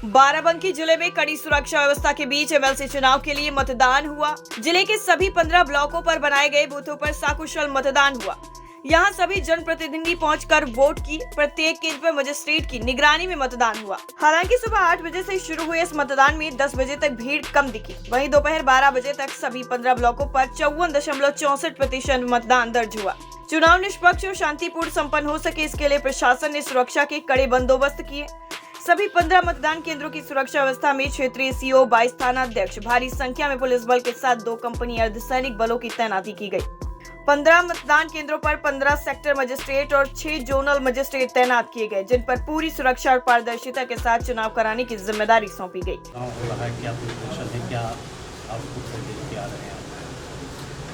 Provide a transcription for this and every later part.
बाराबंकी जिले में कड़ी सुरक्षा व्यवस्था के बीच एमएलसी चुनाव के लिए मतदान हुआ। जिले के सभी 15 ब्लॉकों पर बनाए गए बूथों पर सकुशल मतदान हुआ। यहां सभी जनप्रतिनिधि पहुंचकर वोट की। प्रत्येक केंद्र पर मजिस्ट्रेट की निगरानी में मतदान हुआ। हालांकि सुबह 8 बजे से शुरू हुए इस मतदान में 10 बजे तक भीड़ कम दिखी। वहीं दोपहर 12 बजे तक सभी 15 ब्लॉकों पर 54.64% मतदान दर्ज हुआ। चुनाव निष्पक्ष और शांतिपूर्ण संपन्न हो सके, इसके लिए प्रशासन ने सुरक्षा के कड़े बंदोबस्त किए। सभी 15 मतदान केंद्रों की सुरक्षा व्यवस्था में क्षेत्रीय सीओ, 22 थाना अध्यक्ष, भारी संख्या में पुलिस बल के साथ 2 कंपनी अर्धसैनिक बलों की तैनाती की गई। 15 मतदान केंद्रों पर 15 सेक्टर मजिस्ट्रेट और 6 जोनल मजिस्ट्रेट तैनात किए गए, जिन पर पूरी सुरक्षा और पारदर्शिता के साथ चुनाव कराने की जिम्मेदारी सौंपी गई।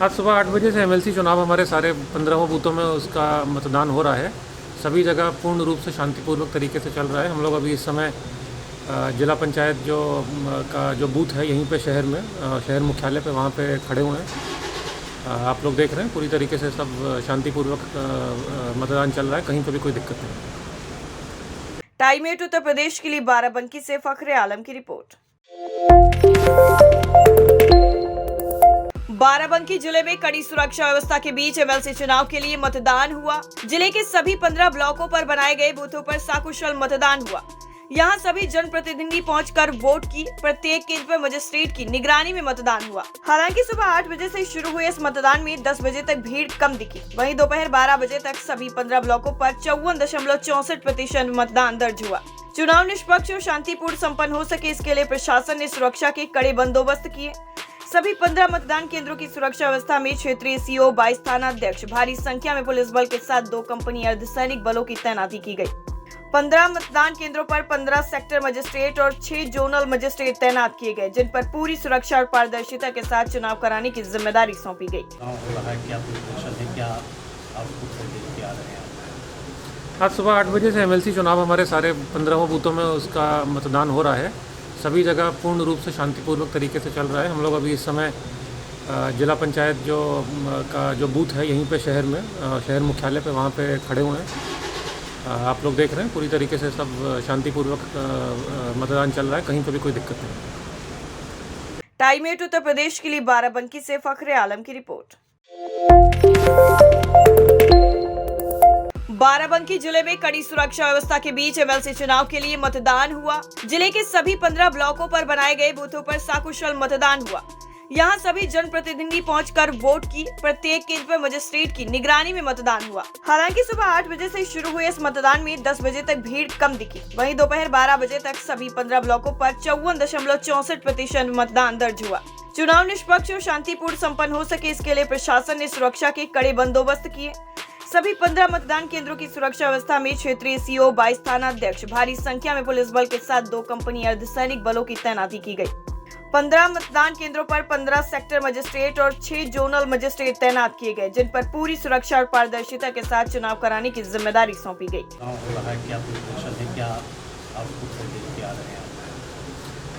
आज सुबह 8 बजे से एमएलसी चुनाव हमारे सारे 15 बूथों में उसका मतदान हो रहा है। सभी जगह पूर्ण रूप से शांतिपूर्वक तरीके से चल रहा है। हम लोग अभी इस समय जिला पंचायत जो बूथ है यहीं पे शहर में, शहर मुख्यालय पे वहाँ पे खड़े हुए हैं। आप लोग देख रहे हैं पूरी तरीके से सब शांतिपूर्वक मतदान चल रहा है, कहीं पर भी कोई दिक्कत नहीं। टाइम 8 उत्तर प्रदेश के लिए बाराबंकी से फखरे आलम की रिपोर्ट। बाराबंकी जिले में कड़ी सुरक्षा व्यवस्था के बीच एमएलसी चुनाव के लिए मतदान हुआ। जिले के सभी 15 ब्लॉकों पर बनाए गए बूथों पर सकुशल मतदान हुआ। यहां सभी जनप्रतिनिधि पहुंचकर वोट की। प्रत्येक केंद्र पर मजिस्ट्रेट की निगरानी में मतदान हुआ। हालांकि सुबह 8 बजे से शुरू हुए इस मतदान में 10 बजे तक भीड़ कम दिखी। वहीं दोपहर 12 बजे तक सभी 15 ब्लॉकों पर 54.64% मतदान दर्ज हुआ। चुनाव निष्पक्ष और शांतिपूर्ण संपन्न हो सके, इसके लिए प्रशासन ने सुरक्षा के कड़े बंदोबस्त किए। सभी 15 मतदान केंद्रों की सुरक्षा व्यवस्था में क्षेत्रीय सीओ, 22 थाना अध्यक्ष, भारी संख्या में पुलिस बल के साथ 2 कंपनी अर्धसैनिक बलों की तैनाती की गई। 15 मतदान केंद्रों पर 15 सेक्टर मजिस्ट्रेट और 6 जोनल मजिस्ट्रेट तैनात किए गए, जिन पर पूरी सुरक्षा और पारदर्शिता के साथ चुनाव कराने की जिम्मेदारी सौंपी गई। आज सुबह 8 बजे से एमएलसी चुनाव हमारे सारे 15 बूथों में उसका मतदान हो रहा है। सभी जगह पूर्ण रूप से शांतिपूर्वक तरीके से चल रहा है। हम लोग अभी इस समय जिला पंचायत जो बूथ है यहीं पे शहर में, शहर मुख्यालय पे वहाँ पे खड़े हुए हैं। आप लोग देख रहे हैं पूरी तरीके से सब शांतिपूर्वक मतदान चल रहा है, कहीं पर भी कोई दिक्कत नहीं। टाइम 8 उत्तर प्रदेश के लिए बाराबंकी से फखरे आलम की रिपोर्ट। बाराबंकी जिले में कड़ी सुरक्षा व्यवस्था के बीच एमएलसी चुनाव के लिए मतदान हुआ। जिले के सभी 15 ब्लॉकों पर बनाए गए बूथों पर सकुशल मतदान हुआ। यहां सभी जनप्रतिनिधि पहुंचकर वोट की। प्रत्येक केंद्र पर मजिस्ट्रेट की निगरानी में मतदान हुआ। हालांकि सुबह 8 बजे से शुरू हुए इस मतदान में 10 बजे तक भीड़ कम दिखी। वहीं दोपहर 12 बजे तक सभी 15 ब्लॉकों पर 54.64% मतदान दर्ज हुआ। चुनाव निष्पक्ष और शांतिपूर्ण संपन्न हो सके, इसके लिए प्रशासन ने सुरक्षा के कड़े बंदोबस्त किए। सभी 15 मतदान केंद्रों की सुरक्षा व्यवस्था में क्षेत्रीय सीओ, 22 थाना अध्यक्ष, भारी संख्या में पुलिस बल के साथ 2 कंपनी अर्धसैनिक बलों की तैनाती की गई। 15 मतदान केंद्रों पर 15 सेक्टर मजिस्ट्रेट और 6 जोनल मजिस्ट्रेट तैनात किए गए, जिन पर पूरी सुरक्षा और पारदर्शिता के साथ चुनाव कराने की जिम्मेदारी सौंपी गई।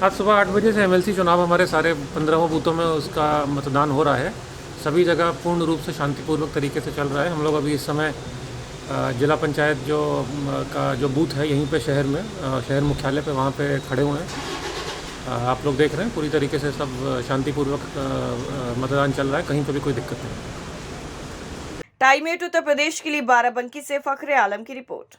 आज सुबह 8 बजे से एमएलसी चुनाव हमारे सारे 15 बूथों में उसका मतदान हो रहा है। सभी जगह पूर्ण रूप से शांतिपूर्वक तरीके से चल रहा है। हम लोग अभी इस समय जिला पंचायत जो बूथ है यहीं पे शहर में, शहर मुख्यालय पे वहाँ पे खड़े हुए हैं। आप लोग देख रहे हैं पूरी तरीके से सब शांतिपूर्वक मतदान चल रहा है, कहीं पर भी कोई दिक्कत नहीं। टाइम 8 उत्तर प्रदेश के लिए बाराबंकी से फखरे आलम की रिपोर्ट।